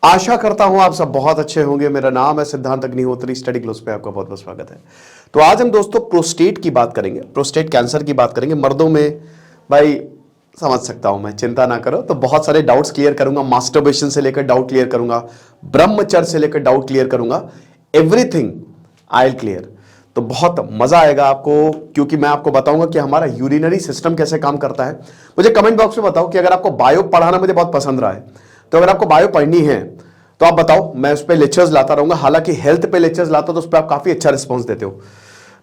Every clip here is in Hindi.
आशा करता हूं आप सब बहुत अच्छे होंगे। मेरा नाम है सिद्धांत अग्निहोत्री, स्टडी ग्लोस पे आपका बहुत बहुत स्वागत है। तो आज हम दोस्तों प्रोस्टेट की बात करेंगे, प्रोस्टेट कैंसर की बात करेंगे। मर्दों में भाई समझ सकता हूं मैं, चिंता ना करो। तो बहुत सारे डाउट्स क्लियर करूंगा, मास्टरबेशन से लेकर डाउट क्लियर करूंगा, ब्रह्मचर्य से लेकर डाउट क्लियर करूंगा, एवरीथिंग आई विल क्लियर। तो बहुत मजा आएगा आपको, क्योंकि मैं आपको बताऊंगा कि हमारा यूरिनरी सिस्टम कैसे काम करता है। मुझे कमेंट बॉक्स में बताओ कि अगर आपको बायो पढ़ाना मुझे बहुत पसंद रहा है, तो अगर आपको बायो पढ़नी है तो आप बताओ, मैं उस पर लेक्चर्स लाता रहूंगा। हालांकि हेल्थ पे लेक्चर्स लाता हूं तो उस पर आप काफी अच्छा रिस्पॉन्स देते हो।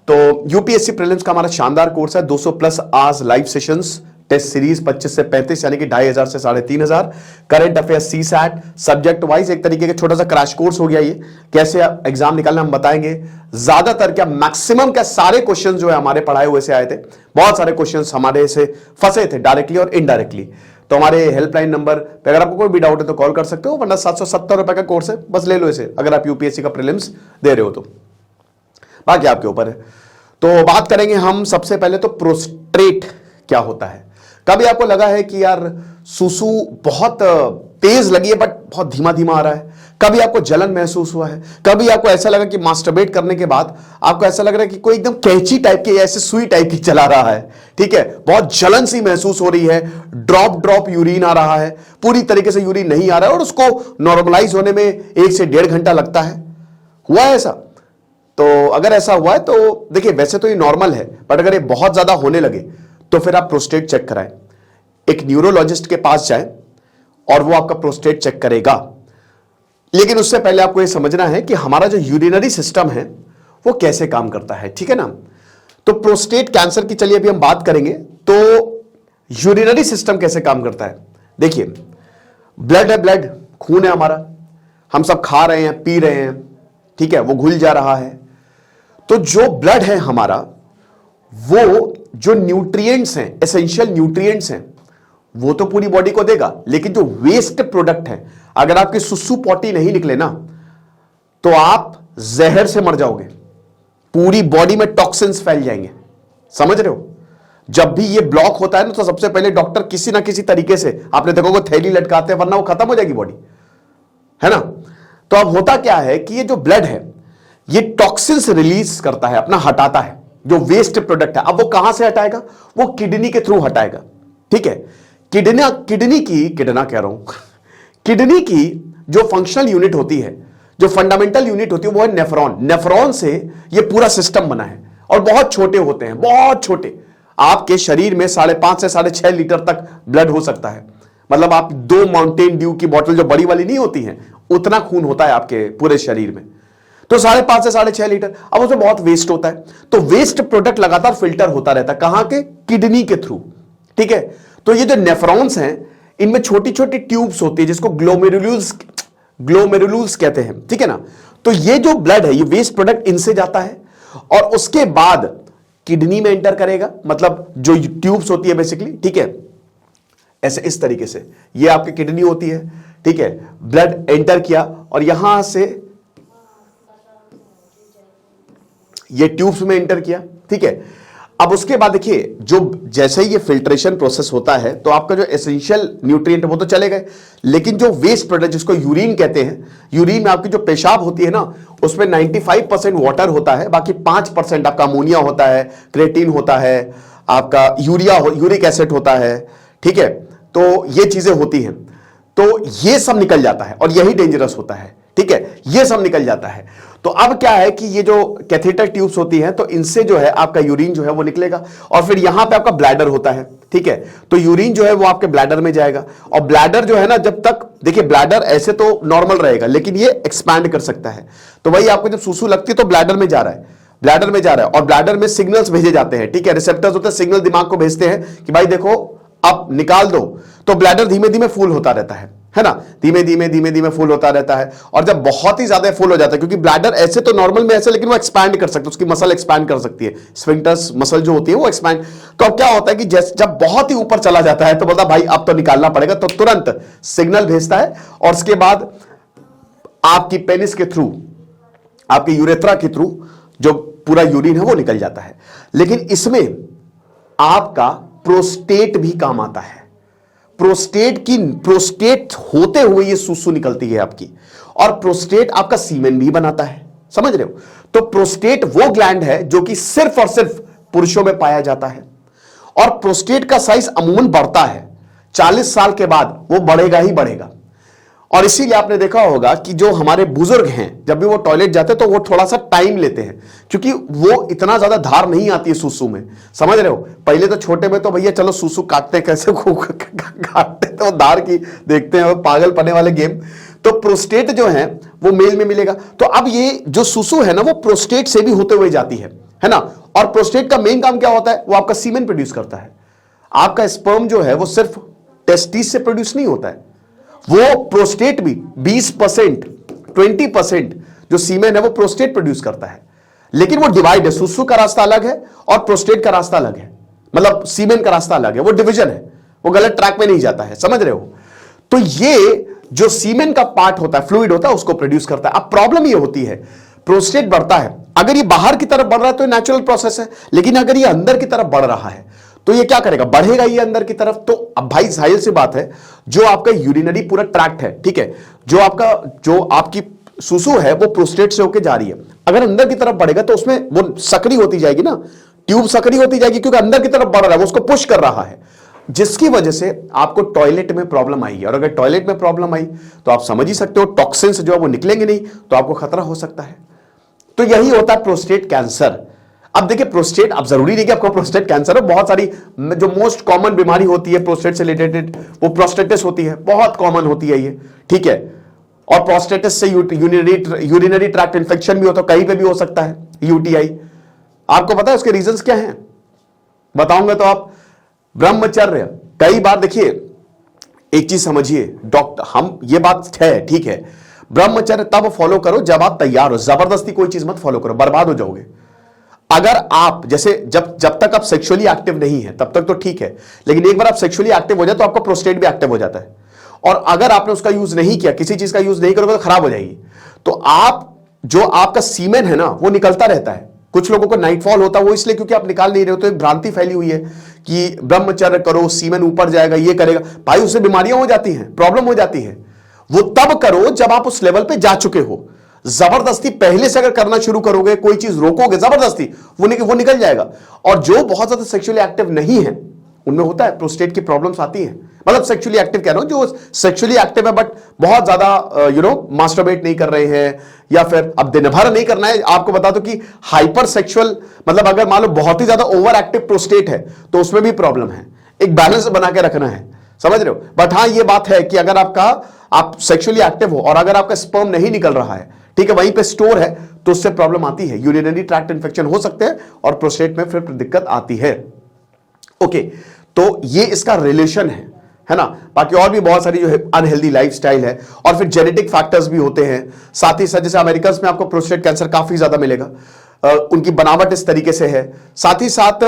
तो यूपीएससी प्रीलिम्स का हमारा शानदार कोर्स है, 200 plus hours live sessions, test series 25 से 35 यानी कि 2500 से 3500, current affair CSAT, subject wise एक तरीके का छोटा सा क्रैश कोर्स हो गया। ये कैसे एग्जाम निकालना हम बताएंगे। ज्यादातर क्या मैक्सिमम क्या सारे क्वेश्चन जो है हमारे पढ़ाए हुए से आए थे। बहुत सारे क्वेश्चन हमारे से फंसे थे डायरेक्टली और इनडायरेक्टली। तो हमारे हेल्पलाइन नंबर पे अगर आपको कोई भी डाउट है तो कॉल कर सकते हो, वरना 770 रुपए का कोर्स है, बस ले लो इसे अगर आप यूपीएससी का प्रीलिम्स दे रहे हो तो। बाकी आपके ऊपर है। तो बात करेंगे हम सबसे पहले तो प्रोस्टेट क्या होता है। कभी आपको लगा है कि यार सुसु बहुत तेज लगी है बट बहुत धीमा धीमा आ रहा है। कभी आपको जलन महसूस हुआ है। कभी आपको ऐसा लगा कि मास्टरबेट करने के बाद आपको ऐसा लग रहा है कि कोई एकदम कैंची टाइप की, ऐसे सुई टाइप की चला रहा है, ठीक है, बहुत जलन सी महसूस हो रही है, ड्रॉप ड्रॉप यूरिन आ रहा है, पूरी तरीके से यूरिन नहीं आ रहा है और उसको नॉर्मलाइज होने में 1 से 1.5 घंटा लगता है। हुआ है ऐसा? तो अगर ऐसा हुआ है तो देखिए, वैसे तो ये नॉर्मल है, बट अगर ये बहुत ज्यादा होने लगे तो फिर आप प्रोस्टेट चेक कराएं। एक न्यूरोलॉजिस्ट के पास जाएं और वो आपका प्रोस्टेट चेक करेगा। लेकिन उससे पहले आपको ये समझना है कि हमारा जो यूरिनरी सिस्टम है वो कैसे काम करता है, ठीक है ना। तो प्रोस्टेट कैंसर की चलिए अभी हम बात करेंगे। तो यूरिनरी सिस्टम कैसे काम करता है, देखिए, ब्लड है, ब्लड खून है हमारा, हम सब खा रहे हैं, पी रहे हैं, ठीक है, वो घुल जा रहा है। तो जो ब्लड है हमारा, वो जो न्यूट्रिएंट्स हैं, एसेंशियल न्यूट्रिएंट्स हैं, वो तो पूरी बॉडी को देगा। लेकिन जो वेस्ट प्रोडक्ट है, अगर आपकी सुसु पॉटी नहीं निकले ना तो आप जहर से मर जाओगे, पूरी बॉडी में टॉक्सिन्स फैल जाएंगे। समझ रहे हो? जब भी ये ब्लॉक होता है ना तो सबसे पहले डॉक्टर किसी ना किसी तरीके से, आपने देखोगे थैली लटकाते हैं, वरना वो खत्म हो जाएगी बॉडी, है ना। तो अब होता क्या है कि ये जो ब्लड है ये टॉक्सिन्स रिलीज करता है, अपना हटाता है, जो वेस्ट प्रोडक्ट है। अब वो कहां से हटाएगा? वो किडनी के थ्रू हटाएगा, ठीक है। किडनी की जो फंक्शनल यूनिट होती है, जो फंडामेंटल यूनिट होती है, वो है नेफ्रॉन। नेफ्रॉन से ये पूरा सिस्टम बना है और बहुत छोटे होते हैं, बहुत छोटे। आपके शरीर में 5.5 से 6.5 लीटर तक ब्लड हो सकता है। मतलब आप 2 माउंटेन ड्यू की बोतल जो बड़ी वाली नहीं होती है, उतना खून होता है आपके पूरे शरीर में। तो 5.5 से 6.5 लीटर। अब उसमें बहुत वेस्ट होता है, तो वेस्ट प्रोडक्ट लगातार फिल्टर होता रहता है। कहां के? किडनी के थ्रू, ठीक है। तो ये जो नेफ्रॉन्स हैं, इनमें छोटी छोटी ट्यूब्स होती है जिसको ग्लोमेरुलस कहते हैं, ठीक है ना। तो ये जो ब्लड है, ये वेस्ट प्रोडक्ट इनसे जाता है और उसके बाद किडनी में एंटर करेगा। मतलब जो ट्यूब्स होती है बेसिकली, ठीक है, ऐसे इस तरीके से ये आपकी किडनी होती है, ठीक है। ब्लड एंटर किया और यहां से ये ट्यूब्स में एंटर किया, ठीक है। अब उसके बाद देखिए, जो जैसे ही ये फिल्ट्रेशन प्रोसेस होता है तो आपका जो एसेंशियल न्यूट्रिएंट वो तो चले गए, लेकिन जो वेस्ट प्रोडक्ट जिसको यूरिन कहते हैं, यूरिन में आपकी जो पेशाब होती है ना, उसमें 95% वाटर होता है, बाकी 5% आपका अमोनिया होता है, क्रेटिन होता है, आपका यूरिक एसिड होता है, ठीक है। तो ये चीजें होती हैं, तो ये सब निकल जाता है और यही डेंजरस होता है, ठीक है, ये सब निकल जाता है। तो अब क्या है कि ये जो कैथेटर ट्यूब्स होती हैं, तो इनसे जो है आपका यूरिन जो है वो निकलेगा और फिर यहां पे आपका ब्लैडर होता है, ठीक है। तो यूरिन जो है वो आपके ब्लैडर में जाएगा और ब्लैडर जो है ना, जब तक देखिए ब्लैडर ऐसे तो नॉर्मल रहेगा, लेकिन ये एक्सपैंड कर सकता है। तो वही आपको जब सुसु लगती है तो ब्लैडर में जा रहा है, ब्लैडर में जा रहा है और ब्लैडर में सिग्नल्स भेजे जाते हैं, ठीक है। रिसेप्टर्स होते हैं, सिग्नल दिमाग को भेजते हैं कि भाई देखो अब निकाल दो। तो ब्लैडर धीमे धीमे फुल होता रहता है ना, धीमे धीमे फुल होता रहता है। और जब बहुत ही ज्यादा फुल हो जाता है, क्योंकि ब्लैडर ऐसे तो नॉर्मल में ऐसे, लेकिन वो एक्सपैंड कर सकती है, उसकी मसल एक्सपैंड कर सकती है, स्फिंक्टर्स मसल जो होती है वो एक्सपैंड। तो अब क्या होता है कि जब बहुत ही ऊपर चला जाता है तो बोलता भाई अब तो निकालना पड़ेगा, तो तुरंत सिग्नल भेजता है और उसके बाद आपकी पेनिस के थ्रू, आपकी यूरेथ्रा के थ्रू जो पूरा यूरिन है वो निकल जाता है। लेकिन इसमें आपका प्रोस्टेट भी काम आता है। प्रोस्टेट होते हुए ये सुसु निकलती है आपकी, और प्रोस्टेट आपका सीमेन भी बनाता है, समझ रहे हो। तो प्रोस्टेट वो ग्लैंड है जो कि सिर्फ और सिर्फ पुरुषों में पाया जाता है, और प्रोस्टेट का साइज अमूमन बढ़ता है 40 साल के बाद, वो बढ़ेगा ही बढ़ेगा। और इसीलिए आपने देखा होगा कि जो हमारे बुजुर्ग हैं जब भी वो टॉयलेट जाते हैं तो वो थोड़ा सा टाइम लेते हैं, क्योंकि वो इतना ज्यादा धार नहीं आती है सुसु में, समझ रहे हो। पहले तो छोटे में तो भैया चलो सुसु काटते कैसे काटते तो धार की देखते हैं, पागल पने वाले गेम। तो प्रोस्टेट जो है वो मेल में मिलेगा। तो अब ये जो सुसु है ना वो प्रोस्टेट से भी होते हुए जाती है ना। और प्रोस्टेट का मेन काम क्या होता है, वो आपका सीमेन प्रोड्यूस करता है। आपका स्पर्म जो है वो सिर्फ टेस्टिस से प्रोड्यूस नहीं होता है, वो प्रोस्टेट भी 20% 20% जो सीमेन है वो प्रोस्टेट प्रोड्यूस करता है। लेकिन वो डिवाइड है, सुसु का रास्ता अलग है और प्रोस्टेट का रास्ता अलग है, मतलब सीमेन का रास्ता अलग है, वो डिवीजन है, वो गलत ट्रैक में नहीं जाता है, समझ रहे हो। तो ये जो सीमेन का पार्ट होता है, फ्लूइड होता है, उसको प्रोड्यूस करता है। अब प्रॉब्लम ये होती है, प्रोस्टेट बढ़ता है, अगर ये बाहर की तरफ बढ़ रहा है तो नेचुरल प्रोसेस है, लेकिन अगर ये अंदर की तरफ बढ़ रहा है तो ये क्या करेगा, बढ़ेगा ये अंदर की तरफ। तो अब भाई जाहिर सी बात है, जो आपका यूरिनरी पूरा ट्रैक्ट है, ठीक है, जो आपकी सुसु है वो प्रोस्टेट से होकर जा रही है, अगर अंदर की तरफ बढ़ेगा तो उसमें वो सक्रिय होती जाएगी ना, ट्यूब सक्रिय होती जाएगी, क्योंकि अंदर की तरफ बढ़ रहा है, वो उसको पुश कर रहा है, जिसकी वजह से आपको टॉयलेट में प्रॉब्लम आएगी। और अगर टॉयलेट में प्रॉब्लम आई तो आप समझ ही सकते हो, टॉक्सिन्स जो है वो निकलेंगे नहीं, तो आपको खतरा हो सकता है। तो यही होता है प्रोस्टेट कैंसर। अब देखिए प्रोस्टेट, अब जरूरी नहीं कि आपको प्रोस्टेट कैंसर हो, बहुत सारी जो मोस्ट कॉमन बीमारी होती है प्रोस्टेट से रिलेटेड वो प्रोस्टेटिस होती है, बहुत कॉमन होती है ये, ठीक है। और प्रोस्टेटिस से यूरिनरी ट्रैक्ट इन्फेक्शन भी होता है, कहीं पे भी हो सकता है, यूटीआई। आपको पता है उसके रीजंस क्या हैं, बताऊंगा तो आप। ब्रह्मचर्य, कई बार देखिए एक चीज समझिए डॉक्टर, हम ये बात है ठीक है, ब्रह्मचर्य तब फॉलो करो जब आप तैयार हो, जबरदस्ती कोई चीज मत फॉलो करो, बर्बाद हो जाओगे। अगर आप जैसे जब तक आप सेक्सुअली एक्टिव नहीं है तब तक तो ठीक है, लेकिन एक बार आप सेक्सुअली एक्टिव हो जाए तो आपका प्रोस्टेट भी एक्टिव हो जाता है, और अगर आपने उसका यूज नहीं किया, किसी चीज का यूज नहीं करोगे तो खराब हो जाएगी। तो आप जो आपका सीमेन है ना वो निकलता रहता है। कुछ लोगों को नाइटफॉल होता है, वो इसलिए क्योंकि आप निकाल नहीं रहे हो। तो एक भ्रांति फैली हुई है कि ब्रह्मचर्य करो सीमेन ऊपर जाएगा, ये करेगा, भाई उससे बीमारियां हो जाती हैं, प्रॉब्लम हो जाती है। वो तब करो जब आप उस लेवल पे जा चुके हो। जबरदस्ती पहले से अगर करना शुरू करोगे, कोई चीज रोकोगे जबरदस्ती, वो निकल जाएगा। और जो बहुत ज्यादा सेक्सुअली एक्टिव नहीं है उनमें होता है प्रोस्टेट की प्रॉब्लम्स आती हैं। मतलब सेक्सुअली एक्टिव कह रहा हूं, जो सेक्सुअली एक्टिव है बट बहुत ज्यादा मास्टरबेट नहीं कर रहे हैं, या फिर अब दिन भर नहीं करना है। आपको बता दो कि हाइपर सेक्सुअल, मतलब अगर मान लो बहुत ही ज्यादा ओवर एक्टिव प्रोस्टेट है तो उसमें भी प्रॉब्लम है। एक बैलेंस बना के रखना है, समझ रहे हो। बट हाँ ये बात है कि अगर आप सेक्सुअली एक्टिव हो और अगर आपका स्पर्म नहीं निकल रहा है, ठीक है, वहीं पे स्टोर है, तो उससे प्रॉब्लम आती है, यूरिनरी ट्रैक्ट इन्फेक्शन हो सकते हैं और प्रोस्टेट में फिर दिक्कत आती है। ओके, तो ये इसका रिलेशन है ना। बाकी और भी बहुत सारी जो है अनहेल्दी लाइफस्टाइल है, और फिर जेनेटिक फैक्टर्स भी होते हैं साथ ही साथ। जैसे अमेरिकन में आपको प्रोस्टेट कैंसर काफी ज्यादा मिलेगा, उनकी बनावट इस तरीके से है। साथ ही साथ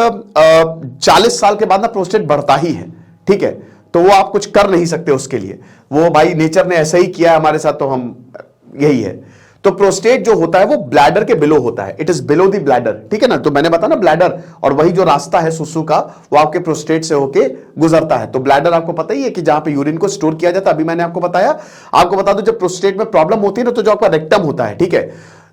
40 साल के बाद ना प्रोस्टेट बढ़ता ही है, ठीक है, तो वो आप कुछ कर नहीं सकते उसके लिए, वो भाई नेचर ने ऐसा ही किया है हमारे साथ, तो हम यही है। तो प्रोस्टेट जो होता है वो ब्लैडर के बिलो होता है, it is below the bladder, ठीक है ना। तो मैंने बताया ना ब्लैडर, और वही जो रास्ता है सुसु का वो आपके प्रोस्टेट से होके गुजरता है। तो ब्लैडर आपको पता ही है कि जहां पे यूरिन को स्टोर किया जाता है। अभी मैंने आपको बताया, आपको बता दो जब प्रोस्टेट में प्रॉब्लम होती है ना, तो जो आपका रेक्टम होता है, ठीक है,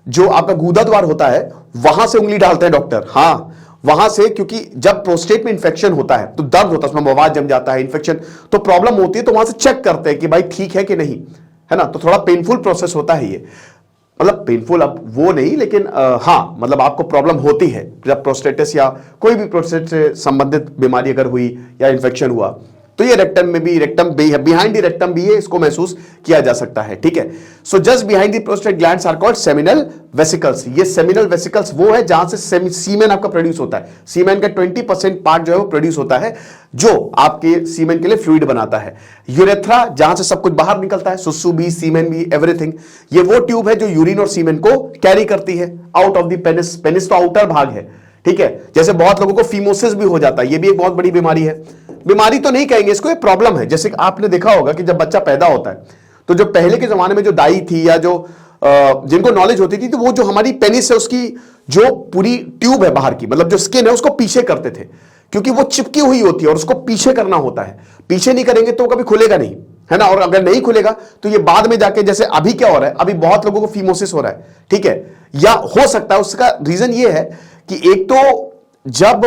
जो आपका गूदा द्वार होता है, वहां से उंगली डालते हैं डॉक्टर, हाँ वहां से, क्योंकि जब प्रोस्टेट में इंफेक्शन होता है तो दर्द होता है, उसमें मवाद जम जाता है, इंफेक्शन, तो प्रॉब्लम होती है, तो वहां से चेक करते हैं कि भाई ठीक है कि नहीं, है ना। तो थोड़ा पेनफुल प्रोसेस होता है ये, मतलब पेनफुल अब वो नहीं, लेकिन हाँ मतलब आपको प्रॉब्लम होती है जब प्रोस्टेटिस या कोई भी प्रोस्टेट से संबंधित बीमारी अगर हुई या इन्फेक्शन हुआ, तो ये रेक्टम में भी, रेक्टम बिहाइंड द रेक्टम भी है, इसको महसूस किया जा सकता है, ठीक है। So just behind the prostate glands are called seminal vesicles. ये सेमिनल वेसिकल्स वो है जहां से सीमेन आपका प्रोड्यूस होता है। सीमेन का 20% पार्ट जो है वो प्रोड्यूस होता है, जो आपके सीमेन के लिए फ्लूइड बनाता है। यूरेथ्रा, जहां से सब कुछ बाहर निकलता है, सुसु भी, सीमेन भी, एवरीथिंग, ये वो ट्यूब है जो यूरिन और सीमेन को कैरी करती है out of the penis. Penis तो आउटर भाग है, ठीक है। जैसे बहुत लोगों को फीमोसिस भी हो जाता है, ये भी एक बहुत बड़ी बीमारी है। बीमारी तो नहीं कहेंगे इसको, एक प्रॉब्लम है। जैसे आपने देखा होगा कि जब बच्चा पैदा होता है तो जो पहले के जमाने में जो दाई थी या जो जिनको नॉलेज होती थी, तो वो जो हमारी पेनिस है उसकी जो पूरी ट्यूब है बाहर की, मतलब जो स्किन है, उसको पीछे करते थे क्योंकि वो चिपकी हुई होती है और उसको पीछे करना होता है। पीछे नहीं करेंगे तो कभी खुलेगा नहीं, है ना। और अगर नहीं खुलेगा तो ये बाद में जाके, जैसे अभी क्या हो रहा है, अभी बहुत लोगों को फीमोसिस हो रहा है, ठीक है, या हो सकता है उसका रीजन ये है कि एक तो जब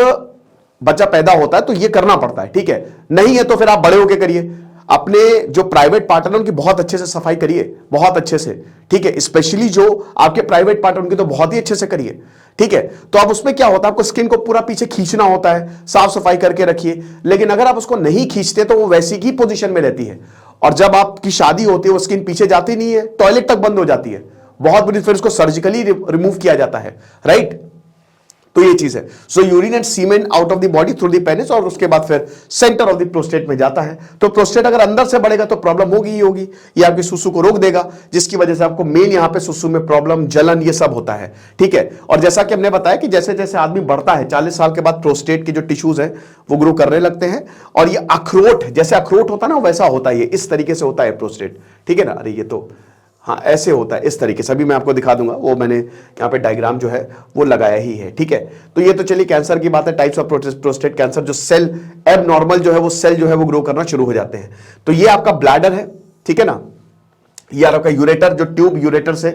बच्चा पैदा होता है तो ये करना पड़ता है, ठीक है, नहीं है तो फिर आप बड़े होके करिए। अपने जो प्राइवेट पार्ट है उनकी बहुत अच्छे से सफाई करिए, बहुत अच्छे से, ठीक है, स्पेशली जो आपके प्राइवेट पार्ट है उनकी तो बहुत ही अच्छे से करिए, ठीक है। तो अब उसमें क्या होता है, आपको स्किन को पूरा पीछे खींचना होता है, साफ सफाई करके रखिए। लेकिन अगर आप उसको नहीं खींचते तो वो वैसी ही पोजीशन में रहती है, और जब आपकी शादी होती है वो स्किन पीछे जाती नहीं है, टॉयलेट तक बंद हो जाती है, बहुत बुरी, फिर उसको सर्जिकली रिमूव किया जाता है, राइट। तो ये चीज है। So urine and semen out of the body through the penis, और उसके बाद फिर सेंटर ऑफ द प्रोस्टेट में जाता है। तो प्रोस्टेट अगर अंदर से बढ़ेगा तो प्रॉब्लम होगी ही होगी, ये आपकी सुसु को रोक देगा, जिसकी वजह से आपको मेन यहां पे सुसु में प्रॉब्लम, जलन, ये सब होता है, ठीक है। और जैसा कि हमने बताया कि जैसे जैसे आदमी बढ़ता है 40 साल के बाद प्रोस्टेट के जो टिश्यूज है वो ग्रो करने लगते हैं, और ये अखरोट, जैसे अखरोट होता है ना वैसा होता है, ये इस तरीके से होता है प्रोस्टेट, ठीक है ना। अरे ये तो हाँ ऐसे होता है, इस तरीके से, अभी मैं आपको दिखा दूंगा, वो मैंने यहाँ पे डायग्राम जो है वो लगाया ही है, ठीक है। तो ये तो चलिए कैंसर की बात है, टाइप्स ऑफ प्रोस्टेट कैंसर, जो सेल एब नॉर्मल जो है वो सेल जो है वो ग्रो करना शुरू हो जाते हैं। तो ये आपका ब्लैडर है, ठीक है ना, ये आपका यूरेटर, जो ट्यूब यूरेटर से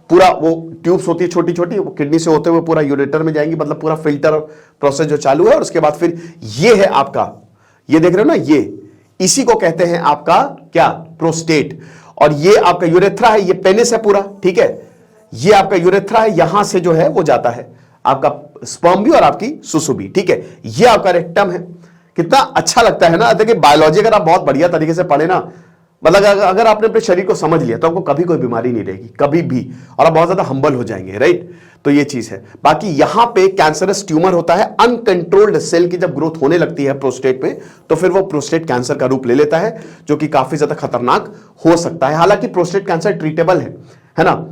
पूरा, वो ट्यूब्स होती है छोटी छोटी, वो किडनी से होते हुए पूरा यूरेटर में जाएंगी, मतलब पूरा फिल्टर प्रोसेस जो चालू है। और उसके बाद फिर ये है आपका, ये देख रहे हो ना, ये इसी को कहते हैं आपका क्या, प्रोस्टेट। और ये आपका यूरेथ्रा है, ये पेनिस है पूरा, ठीक है, ये आपका यूरेथ्रा है, यहां से जो है वो जाता है आपका स्पर्म भी और आपकी सुसु भी, ठीक है। ये आपका रेक्टम है। कितना अच्छा लगता है ना। देखिए बायोलॉजी अगर आप बहुत बढ़िया तरीके से पढ़े ना, मतलब अगर आपने अपने शरीर को समझ लिया तो आपको कभी कोई बीमारी नहीं रहेगी, कभी भी, और आप बहुत ज्यादा हम्बल हो जाएंगे, राइट। तो ये चीज है। बाकी यहां पे कैंसरस ट्यूमर होता है, अनकंट्रोल्ड सेल की जब ग्रोथ होने लगती है प्रोस्टेट में, तो फिर वो प्रोस्टेट कैंसर का रूप ले लेता है, जो कि काफी ज्यादा खतरनाक हो सकता है। हालांकि प्रोस्टेट कैंसर ट्रीटेबल है ना,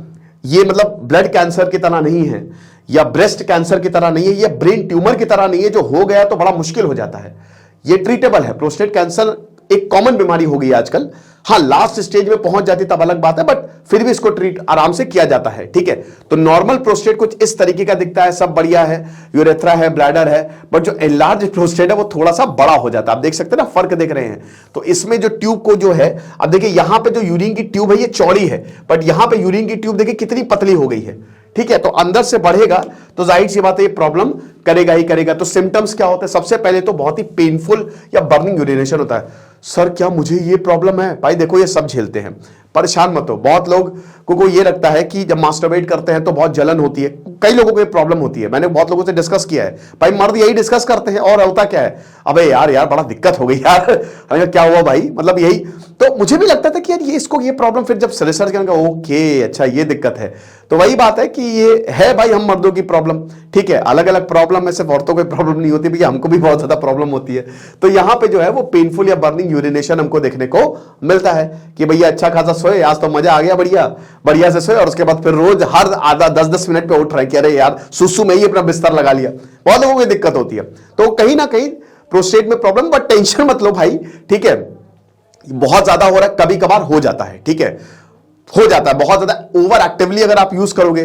ये मतलब ब्लड कैंसर की तरह नहीं है, या ब्रेस्ट कैंसर की तरह नहीं है, या ब्रेन ट्यूमर की तरह नहीं है, जो हो गया तो बड़ा मुश्किल हो जाता है। ये ट्रीटेबल है। प्रोस्टेट कैंसर एक कॉमन बीमारी हो गई आजकल, हाँ लास्ट स्टेज में पहुंच जाती तब अलग बात है, बट फिर भी इसको ट्रीट आराम से किया जाता है, ठीक है। तो नॉर्मल प्रोस्टेट कुछ इस तरीके का दिखता है, सब बढ़िया है, यूरेथ्रा है, ब्लैडर है, बट जो एनलार्ज प्रोस्टेट है वो थोड़ा सा बड़ा हो जाता है। आप देख सकते हैं ना, फर्क देख रहे हैं। तो इसमें जो ट्यूब को जो है, अब देखिए यहां पे जो यूरिन की ट्यूब है ये चौड़ी है, बट यहां पे यूरिन की ट्यूब देखिए कितनी पतली हो गई है, ठीक है। तो अंदर से बढ़ेगा तो जाहिर सी बात है ये प्रॉब्लम करेगा ही करेगा। तो सिम्टम्स क्या होते हैं, सबसे पहले तो बहुत ही पेनफुल या बर्निंग यूरिनेशन होता है। सर क्या मुझे ये प्रॉब्लम है? भाई देखो ये सब झेलते हैं, परेशान मत हो। बहुत लोग को ये लगता है कि जब मास्टरबेट करते हैं तो बहुत जलन होती है, कई लोगों को ये प्रॉब्लम होती है। मैंने बहुत लोगों से डिस्कस किया है, भाई मर्द यही डिस्कस करते हैं और होता क्या है, अबे यार बड़ा दिक्कत हो गई यार। क्या हुआ भाई, मतलब यही। तो मुझे भी लगता था कि यार ये इसको ये प्रॉब्लम, फिर जब रिसर्च करने का ओके अच्छा ये दिक्कत है, तो वही बात है कि ये है भाई हम मर्दों की प्रॉब्लम, ठीक है। अलग अलग प्रॉब्लम में सिर्फ औरतों को प्रॉब्लम नहीं होती, भैया हमको भी बहुत ज्यादा प्रॉब्लम होती है। तो यहां पे जो है वो पेनफुल या बर्निंग यूरिनेशन हमको देखने को मिलता है कि भैया अच्छा खासा सोए, आज तो मजा आ गया, बढ़िया बढ़िया से सोए, और उसके बाद फिर रोज हर आधा 10-10 मिनट पे उठ रहे हैं कि अरे यार सुसु में ही अपना बिस्तर लगा लिया। बहुत लोगों को दिक्कत होती है। तो कहीं ना कहीं प्रोस्टेट में प्रॉब्लम, बट टेंशन मत लो भाई, ठीक है। बहुत ज्यादा हो रहा है, कभी कभार हो जाता है, ठीक है, हो जाता है। बहुत ज्यादा ओवर एक्टिवली अगर आप यूज करोगे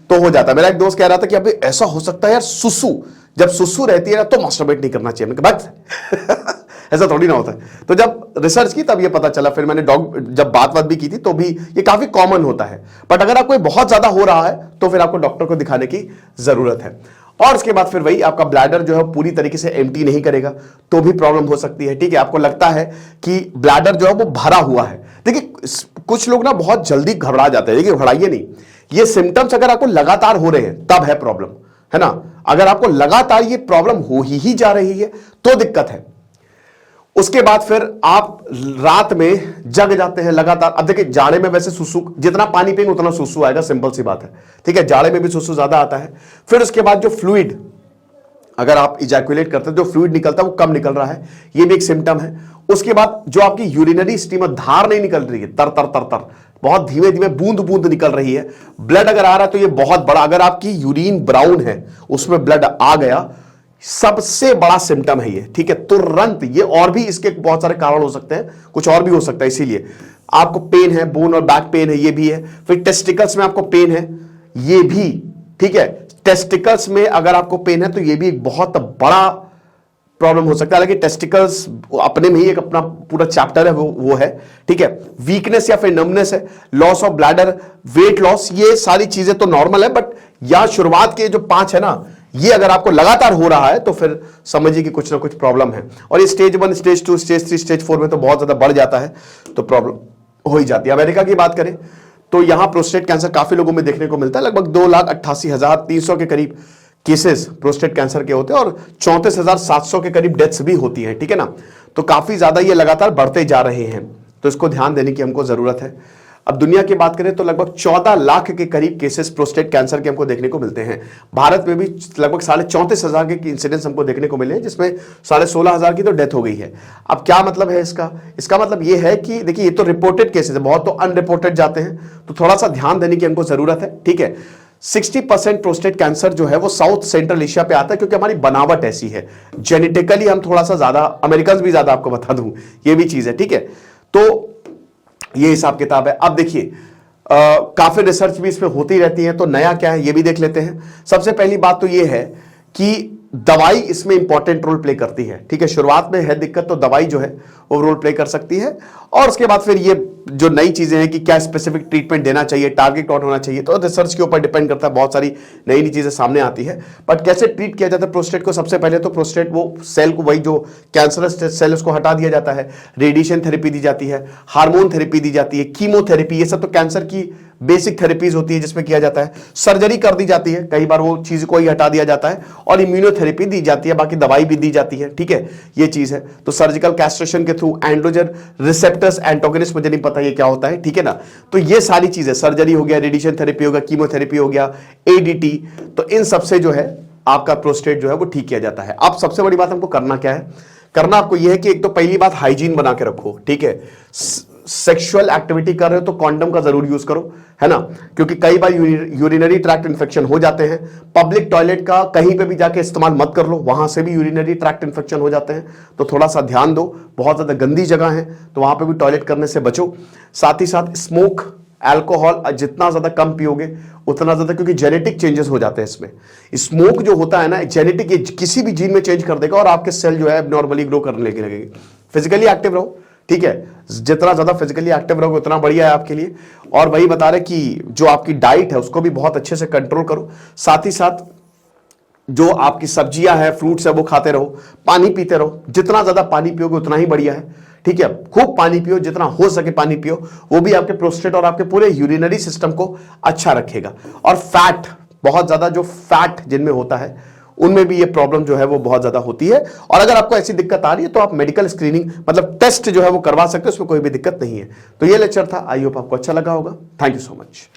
तो हो जाता है। मेरा एक दोस्त कह रहा था कि अभी ऐसा हो सकता है यार, सुसु जब सुसु रहती है ना तो मास्टरबेट नहीं करना चाहिए। मैंने ऐसा थोड़ी ना होता है। तो जब रिसर्च की तब ये पता चला, फिर मैंने जब बात भी की थी तो भी ये काफी कॉमन होता है। बट अगर आपको बहुत ज्यादा हो रहा है तो फिर आपको डॉक्टर को दिखाने की जरूरत है। और उसके बाद फिर वही आपका ब्लैडर जो है पूरी तरीके से एम्प्टी नहीं करेगा तो भी प्रॉब्लम हो सकती है, ठीक है। आपको लगता है कि ब्लैडर जो है वो भरा हुआ है। देखिए कुछ लोग ना बहुत जल्दी घबरा जाते हैं, देखिए घबराइए नहीं। ये सिम्टम्स अगर आपको लगातार हो रहे हैं तब है प्रॉब्लम, है ना। अगर आपको लगातार ये प्रॉब्लम हो ही जा रही है तो दिक्कत है। उसके बाद फिर आप रात में जग जाते हैं लगातार। अब देखिए जाड़े में वैसे सुसु, जितना पानी पिएंगे उतना सुसु आएगा, सिंपल सी बात है, ठीक है। जाड़े में भी सुसु ज्यादा आता है। फिर उसके बाद जो फ्लूइड, अगर आप इजैकुलेट करते हैं जो फ्लूइड निकलता है वो कम निकल रहा है, ये भी एक सिम्टम है। उसके बाद जो आपकी यूरिनरी स्टीम, धार नहीं निकल रही है, तर तर तर तर, बहुत धीमे धीमे बूंद बूंद निकल रही है। ब्लड अगर आ रहा है तो ये बहुत बड़ा, अगर आपकी यूरिन ब्राउन है उसमें ब्लड आ गया, सबसे बड़ा सिम्टम है ये, ठीक है। तुरंत ये, और भी इसके बहुत सारे कारण हो सकते हैं, कुछ और भी हो सकता है। इसीलिए आपको पेन है, बोन और बैक पेन है, ये भी है। फिर टेस्टिकल्स में आपको पेन है, ये भी, ठीक है। टेस्टिकल्स में अगर आपको पेन है तो ये भी एक बहुत बड़ा प्रॉब्लम हो सकता है। हालांकि टेस्टिकल्स अपने में ही एक अपना पूरा चैप्टर है, वो है, ठीक है। वीकनेस या फिर नमनेस है, loss of bladder, weight loss, ये सारी चीजें तो नॉर्मल है, बट यहां शुरुआत के जो 5 है ना, ये अगर आपको लगातार हो रहा है तो फिर समझिए कि कुछ ना कुछ प्रॉब्लम है। और ये स्टेज 1, स्टेज 2, स्टेज 3, स्टेज 4 में तो बहुत ज्यादा बढ़ जाता है, तो प्रॉब्लम हो ही जाती है। अमेरिका की बात करें तो यहां प्रोस्टेट कैंसर काफी लोगों में देखने को मिलता है। लगभग 2,88,300 के करीब केसेस प्रोस्टेट कैंसर के होते हैं और 34,700 के करीब डेथ्स भी होती है, ठीक है ना। तो काफी ज्यादा ये लगातार बढ़ते जा रहे हैं, तो इसको ध्यान देने की हमको जरूरत है। अब दुनिया की बात करें तो लगभग 14 लाख के करीब केसेस प्रोस्टेट कैंसर के हमको देखने को मिलते हैं। भारत में भी लगभग 34,500 के इंसिडेंट्स हमको देखने को मिले हैं, जिसमें 16,500 की तो डेथ हो गई है। अब क्या मतलब है इसका मतलब ये है कि देखिए, ये तो रिपोर्टेड केसेस है, बहुत तो अनरिपोर्टेड जाते हैं, तो थोड़ा सा ध्यान देने की हमको जरूरत है, ठीक है। 60% प्रोस्टेट कैंसर जो है वो साउथ सेंट्रल एशिया पे आता है, क्योंकि हमारी बनावट ऐसी है, जेनेटिकली हम थोड़ा सा ज्यादा, अमेरिकन भी ज्यादा, आपको बता दूं ये भी चीज है, ठीक है। तो ये हिसाब किताब है। अब देखिए, काफी रिसर्च भी इसमें होती रहती है, तो नया क्या है ये भी देख लेते हैं। सबसे पहली बात तो ये है कि दवाई इसमें इंपॉर्टेंट रोल प्ले करती है, ठीक है। शुरुआत में है दिक्कत तो दवाई जो है वो रोल प्ले कर सकती है, और उसके बाद फिर ये जो नई चीजें हैं कि क्या स्पेसिफिक ट्रीटमेंट देना चाहिए, टारगेट कौन होना चाहिए, तो रिसर्च के ऊपर डिपेंड करता है, बहुत सारी नई नई चीजें सामने आती है। बट कैसे ट्रीट किया जाता है प्रोस्टेट को? सबसे पहले तो प्रोस्टेट वो सेल को, वही जो कैंसरस सेल, उसको हटा दिया जाता है, रेडिएशन थेरेपी दी जाती है, हार्मोन थेरेपी दी जाती है, कीमोथेरेपी, ये सब तो कैंसर की बेसिक थेरेपीज होती है जिसमें किया जाता है। सर्जरी कर दी जाती है, कई बार वो चीज को ही हटा दिया जाता है, और इम्यूनोथेरेपी दी जाती है, बाकी दवाई भी दी जाती है, ठीक है, ये चीज है। तो सर्जिकल कैस्ट्रेशन के थ्रू एंड्रोजन रिसेप्टर्स एंटागोनिस्ट, मुझे नहीं पता ये क्या होता है, ठीक है ना। तो ये सारी चीजें, सर्जरी हो गया, रेडिएशन थेरेपी हो गया, कीमोथेरेपी हो गया, एडीटी, तो इन सबसे जो है आपका प्रोस्टेट जो है वो ठीक किया जाता है। अब सबसे बड़ी बात हमको करना क्या है? करना आपको यह है कि एक तो पहली बात हाइजीन बना के रखो, ठीक है। सेक्सुअल एक्टिविटी कर रहे हो तो कॉन्डम का जरूर यूज करो, है ना, क्योंकि कई बार यूरिनरी ट्रैक्ट इन्फेक्शन हो जाते हैं। पब्लिक टॉयलेट का कहीं पे भी जाके इस्तेमाल मत कर लो, वहां से भी यूरिनरी ट्रैक्ट इन्फेक्शन हो जाते हैं, तो थोड़ा सा ध्यान दो। बहुत ज्यादा गंदी जगह है तो वहां पे भी टॉयलेट करने से बचो। साथ ही साथ स्मोक, अल्कोहल जितना ज्यादा कम पियोगे उतना ज्यादा, क्योंकि जेनेटिक चेंजेस हो जाते हैं इसमें। स्मोक जो होता है ना, जेनेटिक किसी भी जीन में चेंज कर देगा और आपके सेल जो है एबनॉर्मली ग्रो करने लगेगी। फिजिकली एक्टिव रहो, ठीक है, जितना ज्यादा फिजिकली एक्टिव रहोगे उतना बढ़िया है आपके लिए। और वही बता रहे कि जो आपकी डाइट है उसको भी बहुत अच्छे से कंट्रोल करो। साथ ही साथ जो आपकी सब्जियां हैं, फ्रूट्स है, वो खाते रहो, पानी पीते रहो। जितना ज्यादा पानी पियोगे उतना ही बढ़िया है, ठीक है। खूब पानी पियो, जितना हो सके पानी पियो, वो भी आपके प्रोस्टेट और आपके पूरे यूरिनरी सिस्टम को अच्छा रखेगा। और फैट, बहुत ज्यादा जो फैट जिनमें होता है उनमें भी ये प्रॉब्लम जो है वो बहुत ज्यादा होती है। और अगर आपको ऐसी दिक्कत आ रही है तो आप मेडिकल स्क्रीनिंग, मतलब टेस्ट जो है वो करवा सकते हो, उसमें कोई भी दिक्कत नहीं है। तो ये लेक्चर था, आई होप आपको अच्छा लगा होगा। Thank you so much.